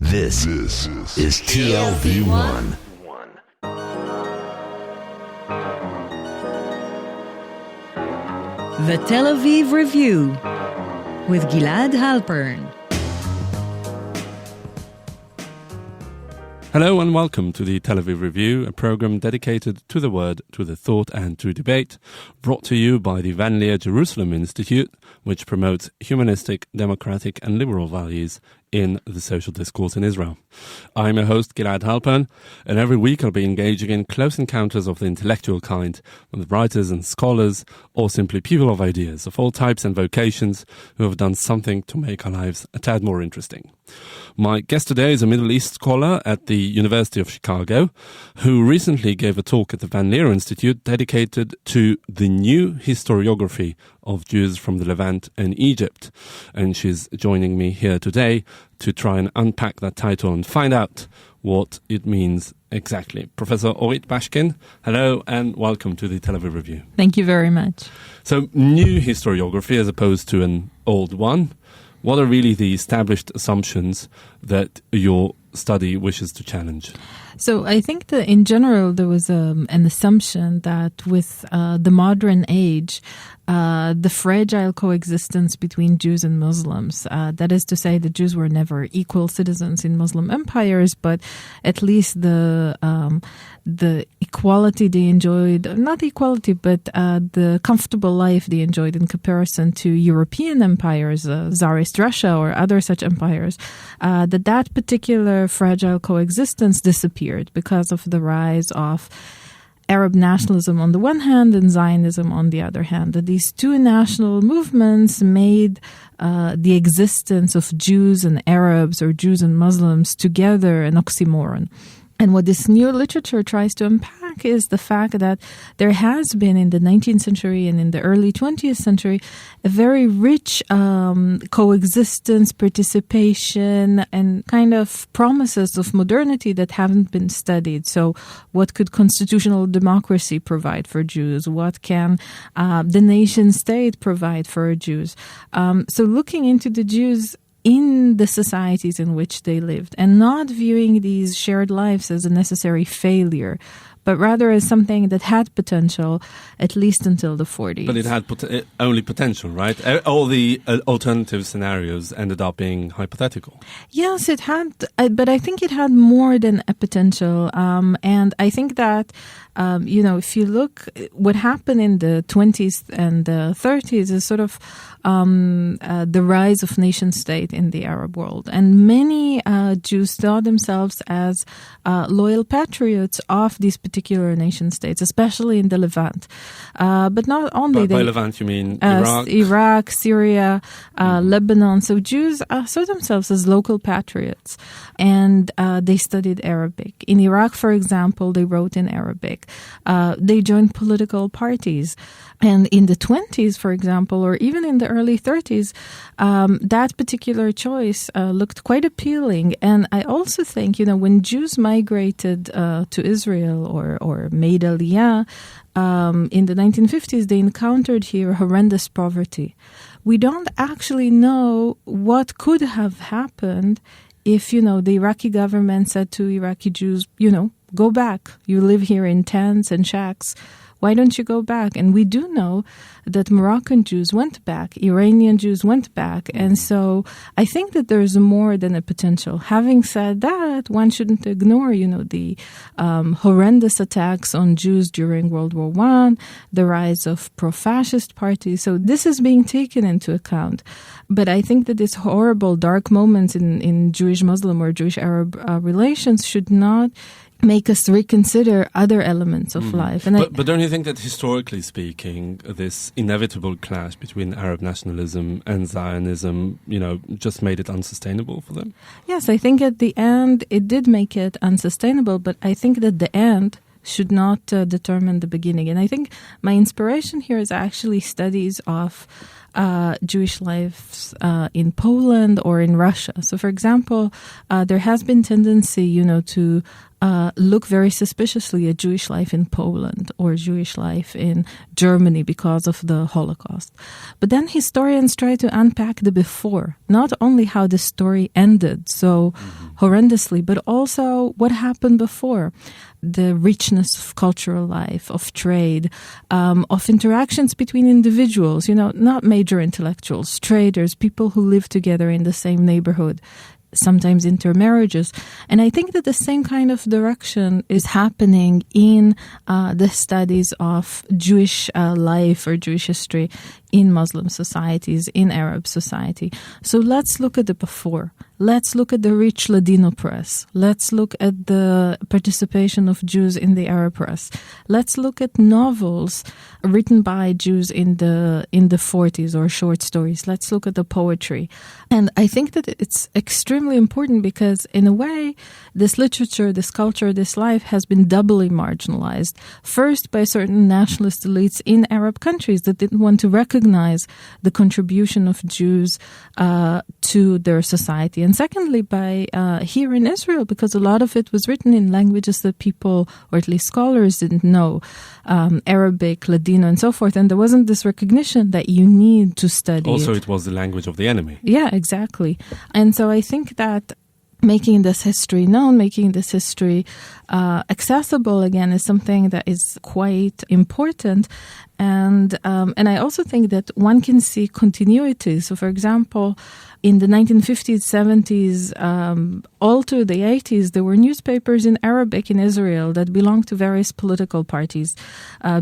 This is TLV1. The Tel Aviv Review with Gilad Halpern. Hello and welcome to the Tel Aviv Review, a program dedicated to the word, to the thought and to debate, brought to you by the Van Leer Jerusalem Institute, which promotes humanistic, democratic and liberal values in the social discourse in Israel. I'm your host, Gilad Halpern, and every week I'll be engaging in close encounters of the intellectual kind with writers and scholars, or simply people of ideas of all types and vocations who have done something to make our lives a tad more interesting. My guest today is a Middle East scholar at the University of Chicago, who recently gave a talk at the Van Leer Institute dedicated to the new historiography of Jews from the Levant and Egypt. And she's joining me here today to try and unpack that title and find out what it means exactly. Professor Orit Bashkin, hello and welcome to the Tel Aviv Review. Thank you very much. So, new historiography as opposed to an old one. What are really the established assumptions that your study wishes to challenge? So I think that in general there was an assumption that with the modern age, the fragile coexistence between Jews and Muslims, that is to say the Jews were never equal citizens in Muslim empires, but at least the equality they enjoyed, not equality, but the comfortable life they enjoyed in comparison to European empires, Tsarist Russia or other such empires, that particular fragile coexistence disappeared because of the rise of Arab nationalism on the one hand and Zionism on the other hand. That these two national movements made the existence of Jews and Arabs or Jews and Muslims together an oxymoron. And what this new literature tries to unpack is the fact that there has been in the 19th century and in the early 20th century a very rich coexistence, participation, and kind of promises of modernity that haven't been studied. So what could constitutional democracy provide for Jews? What can the nation state provide for Jews? So looking into the Jews in the societies in which they lived and not viewing these shared lives as a necessary failure, but rather as something that had potential, at least until the 40s. But it had only potential, right? All the alternative scenarios ended up being hypothetical. Yes, it had, but I think it had more than a potential. And I think that, if you look, what happened in the 20s and the 30s is sort of the rise of nation state in the Arab world. And many Jews saw themselves as loyal patriots of these particular nation states, especially in the Levant. But not only... By Levant you mean Iraq, Syria, Lebanon. So Jews saw themselves as local patriots. And they studied Arabic. In Iraq, for example, they wrote in Arabic. They joined political parties. And in the 20s, for example, or even in the early 30s, that particular choice looked quite appealing. And I also think, when Jews migrated to Israel or made Aliyah in the 1950s, they encountered here horrendous poverty. We don't actually know what could have happened if, the Iraqi government said to Iraqi Jews, go back. You live here in tents and shacks. Why don't you go back? And we do know that Moroccan Jews went back, Iranian Jews went back. And so I think that there's more than a potential. Having said that, one shouldn't ignore, the horrendous attacks on Jews during World War I, the rise of pro-fascist parties. So this is being taken into account. But I think that these horrible, dark moments in Jewish-Muslim or Jewish-Arab relations should not make us reconsider other elements of life. And but don't you think that historically speaking, this inevitable clash between Arab nationalism and Zionism, just made it unsustainable for them? Yes, I think at the end it did make it unsustainable, but I think that the end should not determine the beginning. And I think my inspiration here is actually studies of Jewish lives in Poland or in Russia. So, for example, there has been tendency, to look very suspiciously at Jewish life in Poland or Jewish life in Germany because of the Holocaust. But then historians try to unpack the before, not only how the story ended. So horrendously, but also what happened before. The richness of cultural life, of trade, of interactions between individuals, not major intellectuals, traders, people who live together in the same neighborhood, sometimes intermarriages. And I think that the same kind of direction is happening in the studies of Jewish life or Jewish history in Muslim societies, in Arab society. So let's look at the before. Let's look at the rich Ladino press. Let's look at the participation of Jews in the Arab press. Let's look at novels written by Jews in the 40s or short stories. Let's look at the poetry. And I think that it's extremely important because in a way, this literature, this culture, this life has been doubly marginalized. First, by certain nationalist elites in Arab countries that didn't want to recognize the contribution of Jews to their society. And secondly, by here in Israel, because a lot of it was written in languages that people, or at least scholars, didn't know, Arabic, Ladino, and so forth. And there wasn't this recognition that you need to study Also, it was the language of the enemy. Yeah, exactly. And so I think that making this history known, making this history accessible again is something that is quite important. And I also think that one can see continuity. So, for example, in the 1950s, 70s, all to the 80s, there were newspapers in Arabic in Israel that belonged to various political parties,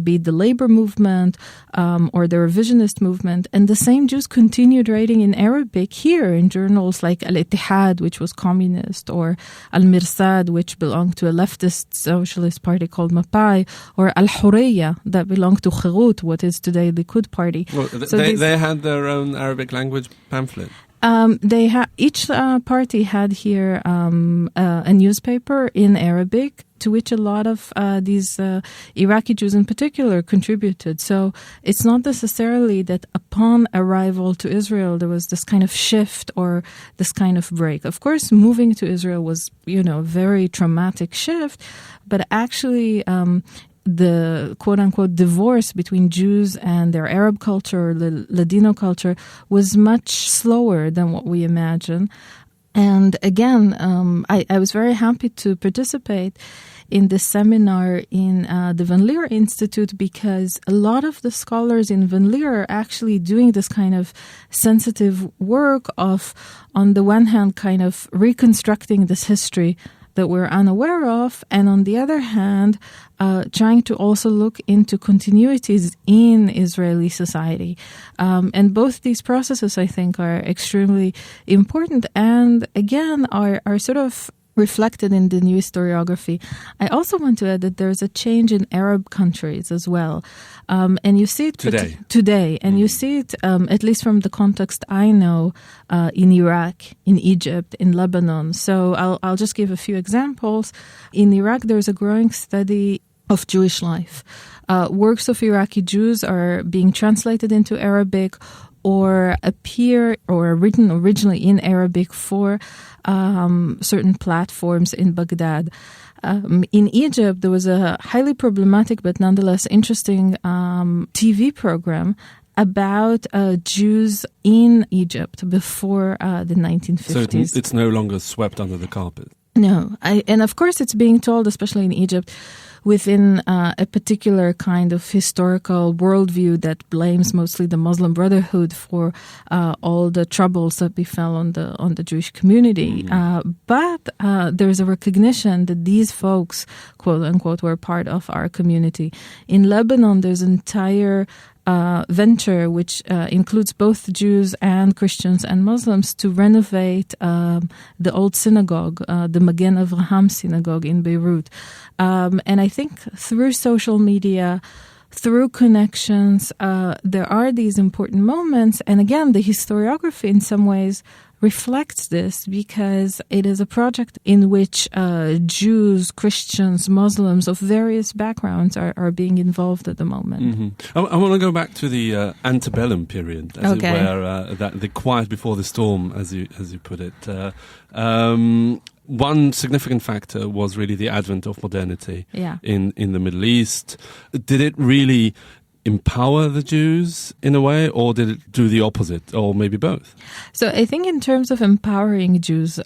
be it the labor movement or the revisionist movement. And the same Jews continued writing in Arabic here in journals like Al-Ittihad, which was communist, or Al-Mirsad, which belonged to a leftist socialist party called Mapai, or Al-Hurriya, that belonged to Khirut, what is today the Likud party. Well, they had their own Arabic language pamphlet. Each party had here a newspaper in Arabic, to which a lot of these Iraqi Jews in particular contributed. So it's not necessarily that upon arrival to Israel there was this kind of shift or this kind of break. Of course, moving to Israel was, a very traumatic shift, but actually the quote-unquote divorce between Jews and their Arab culture, or Ladino culture, was much slower than what we imagine. And again, I was very happy to participate in this seminar in the Van Leer Institute because a lot of the scholars in Van Leer are actually doing this kind of sensitive work of, on the one hand, kind of reconstructing this history that we're unaware of, and on the other hand, trying to also look into continuities in Israeli society. And both these processes, I think, are extremely important and, again, are sort of reflected in the new historiography. I also want to add that there's a change in Arab countries as well. And you see it today. And you see it, at least from the context I know, in Iraq, in Egypt, in Lebanon. So I'll just give a few examples. In Iraq, there's a growing study of Jewish life. Works of Iraqi Jews are being translated into Arabic or appear or are written originally in Arabic for certain platforms in Baghdad. In Egypt, there was a highly problematic but nonetheless interesting TV program about Jews in Egypt before the 1950s. So it's no longer swept under the carpet. No. And of course it's being told, especially in Egypt, within a particular kind of historical worldview that blames mostly the Muslim Brotherhood for all the troubles that befell on the Jewish community. But there's a recognition that these folks, quote unquote, were part of our community. In Lebanon, there's an entire venture which includes both Jews and Christians and Muslims to renovate the old synagogue, the Magen Avraham synagogue in Beirut. And I think through social media, through connections, there are these important moments. And again, the historiography in some ways reflects this because it is a project in which Jews, Christians, Muslims of various backgrounds are being involved at the moment. I want to go back to the antebellum period, as it were, the quiet before the storm, as you put it. One significant factor was really the advent of modernity in the Middle East. Did it really empower the Jews in a way, or did it do the opposite, or maybe both? So I think in terms of empowering Jews,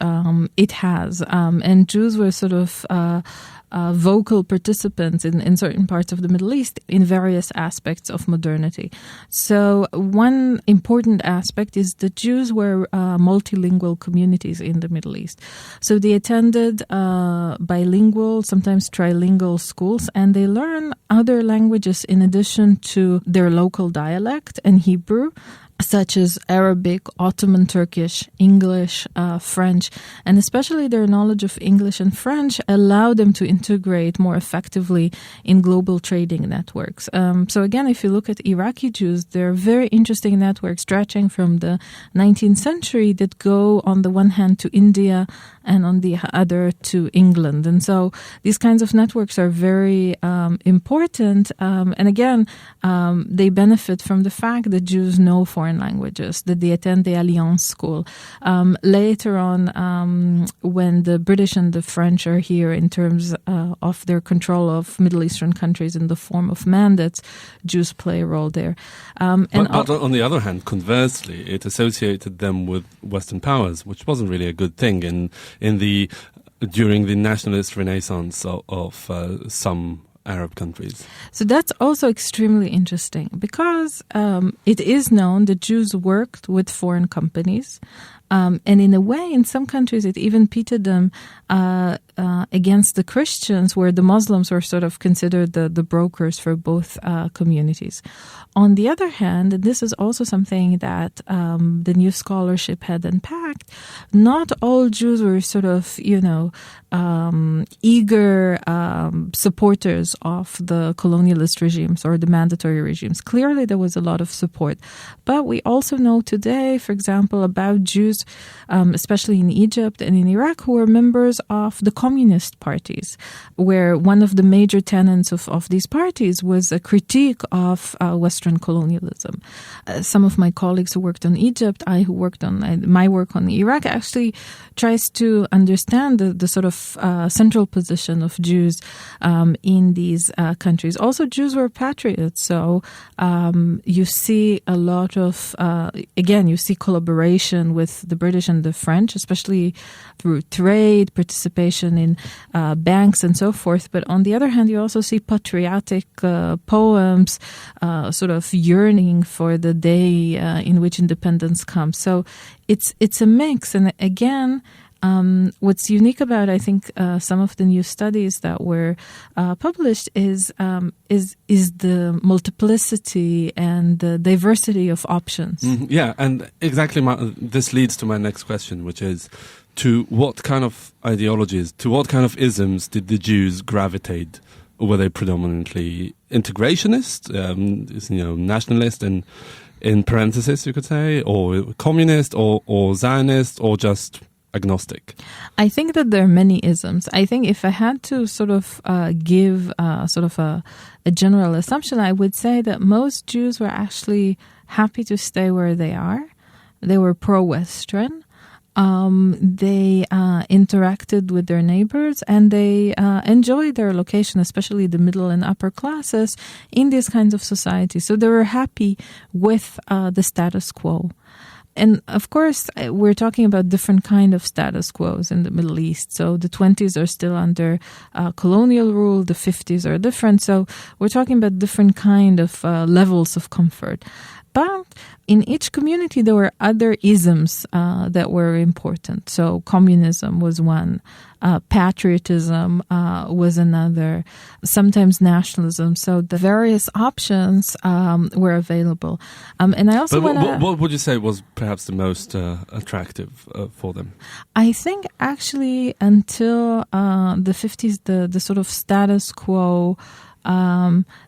it has. And Jews were sort of vocal participants in certain parts of the Middle East in various aspects of modernity. So one important aspect is the Jews were multilingual communities in the Middle East. So they attended bilingual, sometimes trilingual schools, and they learn other languages in addition to their local dialect and Hebrew, such as Arabic, Ottoman Turkish, English, French, and especially their knowledge of English and French allowed them to integrate more effectively in global trading networks. So again, if you look at Iraqi Jews, there are very interesting networks stretching from the 19th century that go on the one hand to India and on the other to England. And so these kinds of networks are very important. And again, they benefit from the fact that Jews know foreign languages, that they attend the Alliance School. Later on, when the British and the French are here in terms of their control of Middle Eastern countries in the form of mandates, Jews play a role there. But on the other hand, conversely, it associated them with Western powers, which wasn't really a good thing during the nationalist renaissance of some Arab countries. So that's also extremely interesting because it is known that Jews worked with foreign companies. And in a way, in some countries, it even pitted them against the Christians, where the Muslims were sort of considered the brokers for both communities. On the other hand, and this is also something that the new scholarship had unpacked, not all Jews were sort of, eager supporters of the colonialist regimes or the mandatory regimes. Clearly, there was a lot of support. But we also know today, for example, about Jews, especially in Egypt and in Iraq, who were members of the communist parties, where one of the major tenets of these parties was a critique of Western colonialism. Some of my colleagues who worked on Egypt, who worked on my work on Iraq, actually tries to understand the sort of central position of Jews in these countries. Also, Jews were patriots, so you see a lot of, you see collaboration with the British and the French, especially through trade, participation in banks and so forth. But on the other hand, you also see patriotic poems, sort of yearning for the day in which independence comes. So it's a mix. And again, what's unique about, I think, some of the new studies that were published is the multiplicity and the diversity of options. Yeah, and exactly. This leads to my next question, which is, to what kind of ideologies, to what kind of isms did the Jews gravitate? Or were they predominantly integrationist, nationalist, and in parentheses, you could say, or communist, or Zionist, or just agnostic? I think that there are many isms. I think if I had to sort of give sort of a general assumption, I would say that most Jews were actually happy to stay where they are. They were pro-Western. They interacted with their neighbors, and they enjoyed their location, especially the middle and upper classes, in these kinds of societies. So they were happy with the status quo. And of course, we're talking about different kind of status quos in the Middle East. So the 20s are still under colonial rule, the 50s are different. So we're talking about different kind of levels of comfort. But in each community, there were other isms that were important. So communism was one, patriotism was another, sometimes nationalism. So the various options were available. And I also want to... What would you say was perhaps the most attractive for them? I think actually until the 50s, the sort of status quo,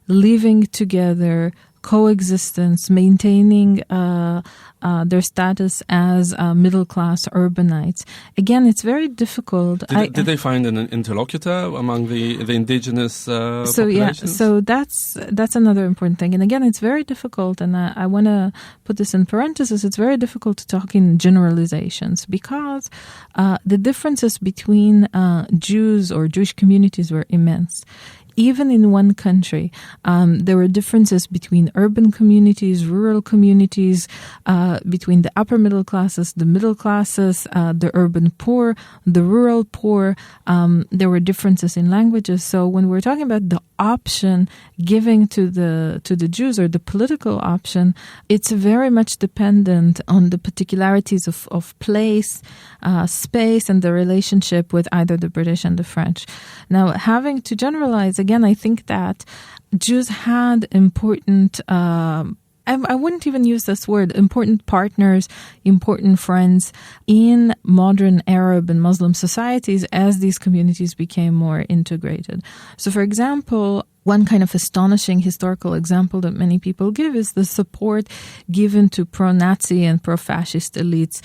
living together, coexistence, maintaining their status as middle-class urbanites. Again, it's very difficult. Did they find an interlocutor among the indigenous populations? So that's another important thing. And again, it's very difficult, and I want to put this in parentheses, it's very difficult to talk in generalizations because the differences between Jews or Jewish communities were immense. even in one country, there were differences between urban communities, rural communities, between the upper middle classes, the middle classes, the urban poor, the rural poor. There were differences in languages. So when we're talking about the option giving to the Jews, or the political option, it's very much dependent on the particularities of place, space, and the relationship with either the British and the French. Now, having to generalize, again, I think that Jews had important, I wouldn't even use this word, important partners, important friends in modern Arab and Muslim societies as these communities became more integrated. So, for example, one kind of astonishing historical example that many people give is the support given to pro-Nazi and pro-fascist elites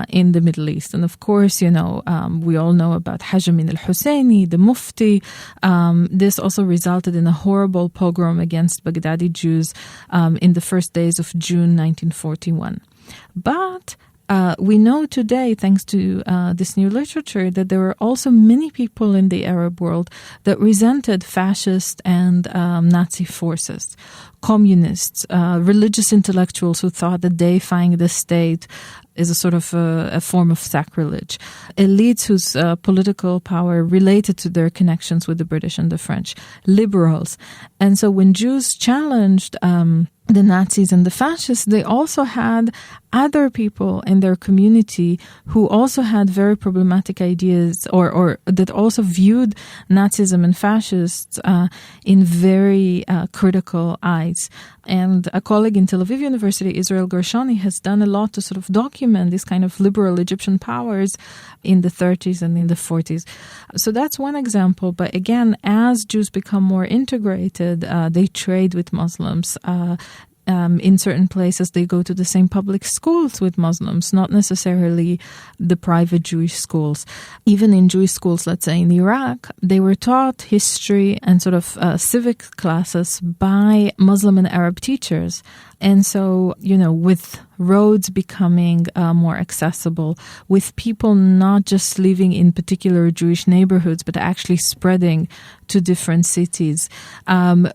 in the Middle East. And of course, we all know about Hajj Amin al-Husseini, the Mufti. This also resulted in a horrible pogrom against Baghdadi Jews in the first days of June 1941. But we know today, thanks to this new literature, that there were also many people in the Arab world that resented fascist and Nazi forces. Communists, religious intellectuals who thought that deifying the state is a sort of a form of sacrilege. Elites whose political power related to their connections with the British and the French. Liberals. And so when Jews challenged the Nazis and the fascists, they also had other people in their community who also had very problematic ideas or that also viewed Nazism and fascists in very critical eyes. And a colleague in Tel Aviv University, Israel Gershoni, has done a lot to sort of document these kind of liberal Egyptian powers in the 30s and in the 40s. So that's one example. But again, as Jews become more integrated, they trade with Muslims. In certain places, they go to the same public schools with Muslims, not necessarily the private Jewish schools. Even in Jewish schools, let's say in Iraq, they were taught history and sort of civic classes by Muslim and Arab teachers. And so, with roads becoming more accessible, with people not just living in particular Jewish neighborhoods, but actually spreading to different cities,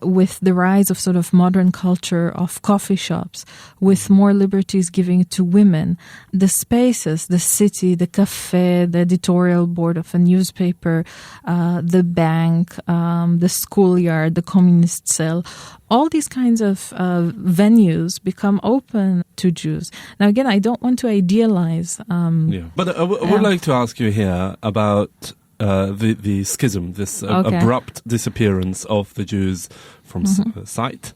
with the rise of sort of modern culture of coffee shops, with more liberties giving to women, the spaces, the city, the cafe, the editorial board of a newspaper, the bank, the schoolyard, the communist cell, all these kinds of venues become open to Jews. Now, again, I don't want to idealize. But I would like to ask you here about the schism, this abrupt disappearance of the Jews from sight.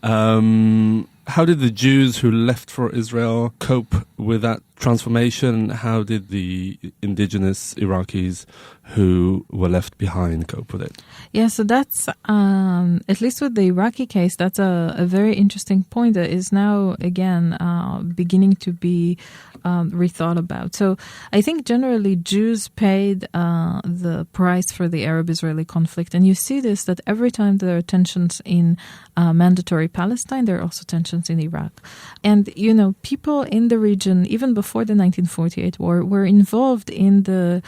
How did the Jews who left for Israel cope with that transformation? How did the indigenous Iraqis who were left behind cope with it? Yeah, so that's, at least with the Iraqi case, that's a very interesting point that is now, again, beginning to be rethought about. So I think generally Jews paid the price for the Arab-Israeli conflict. And you see this, that every time there are tensions in mandatory Palestine, there are also tensions in Iraq. And, people in the region, even before the 1948 war, were involved in the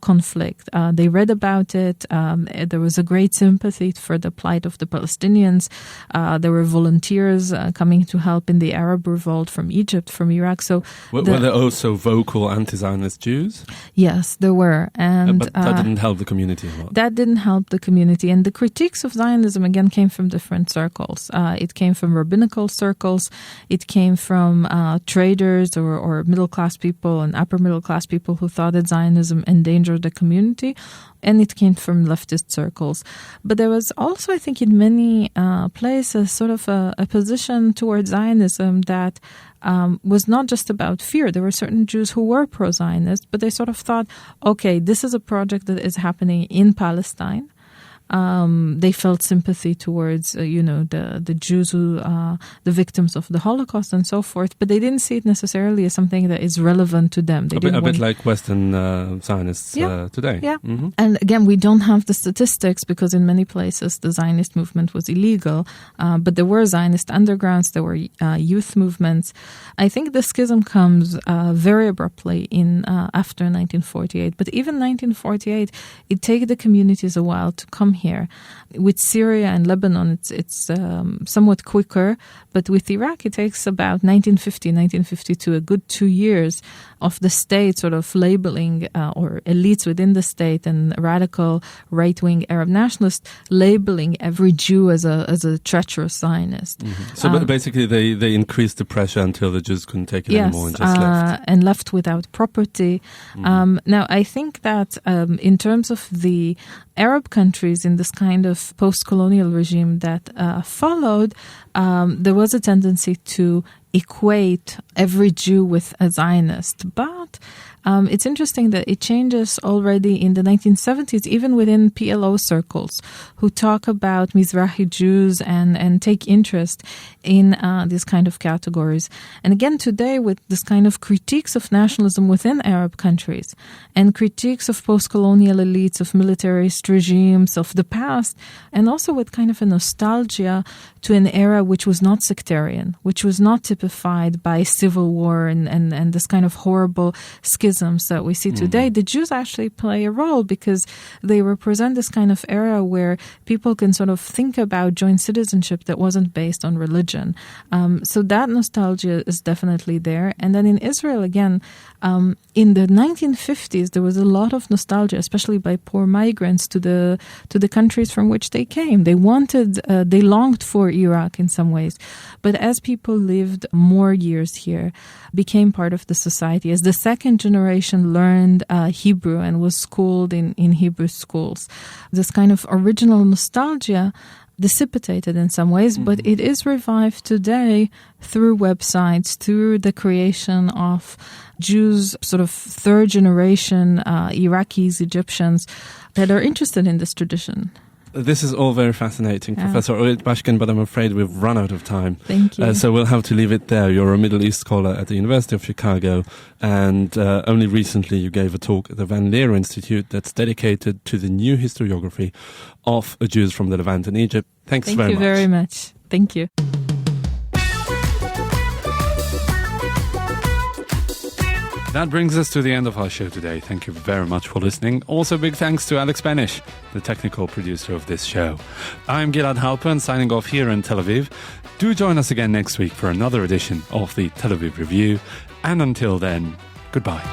conflict. They read about it. There was a great sympathy for the plight of the Palestinians. There were volunteers coming to help in the Arab revolt from Egypt, from Iraq. So were there also vocal anti-Zionist Jews? Yes, there were. And but that didn't help the community a lot. That didn't help the community. And the critiques of Zionism, again, came from different circles. It came from rabbinical circles. It came from traders or middle-class people and upper-middle-class people who thought that Zionism endangered the community. And it came from leftist circles. But there was also, I think, in many places, sort of a position towards Zionism that was not just about fear. There were certain Jews who were pro-Zionist, but they sort of thought, okay, this is a project that is happening in Palestine. They felt sympathy towards, the Jews who, the victims of the Holocaust and so forth, but they didn't see it necessarily as something that is relevant to them. They a bit like Western Zionists today. Yeah. Mm-hmm. And again, we don't have the statistics because in many places the Zionist movement was illegal, but there were Zionist undergrounds, there were youth movements. I think the schism comes very abruptly in after 1948, but even 1948, it takes the communities a while to come here. With Syria and Lebanon, it's somewhat quicker, but with Iraq, it takes about 1950, 1952, a good 2 years of the state sort of labeling, or elites within the state and radical right-wing Arab nationalists labeling every Jew as a treacherous Zionist. Mm-hmm. So basically they increased the pressure until the Jews couldn't take it anymore and just left. And left without property. Mm-hmm. Now, I think that in terms of the Arab countries in this kind of post-colonial regime that followed, there was a tendency to equate every Jew with a Zionist. But it's interesting that it changes already in the 1970s, even within PLO circles, who talk about Mizrahi Jews and take interest in these kind of categories. And again, today, with this kind of critiques of nationalism within Arab countries and critiques of post-colonial elites, of militarist regimes of the past, and also with kind of a nostalgia to an era which was not sectarian, which was not typified by civil war and this kind of horrible schisms that we see today, the Jews actually play a role because they represent this kind of era where people can sort of think about joint citizenship that wasn't based on religion. So that nostalgia is definitely there. And then in Israel, again, in the 1950s, there was a lot of nostalgia, especially by poor migrants to the countries from which they came. They longed for Iraq in some ways. But as people lived more years here, became part of the society, as the second generation learned Hebrew and was schooled in Hebrew schools, this kind of original nostalgia dissipated in some ways, but it is revived today through websites, through the creation of Jews, sort of third generation Iraqis, Egyptians, that are interested in this tradition. This is all very fascinating, Professor Orit Bashkin, but I'm afraid we've run out of time. Thank you. So we'll have to leave it there. You're a Middle East scholar at the University of Chicago, and only recently you gave a talk at the Van Leer Institute that's dedicated to the new historiography of Jews from the Levant and Egypt. Thanks very much. Thank you very much. Thank you. That brings us to the end of our show today. Thank you very much for listening. Also, big thanks to Alex Benish, the technical producer of this show. I'm Gilad Halpern, signing off here in Tel Aviv. Do join us again next week for another edition of the Tel Aviv Review. And until then, goodbye.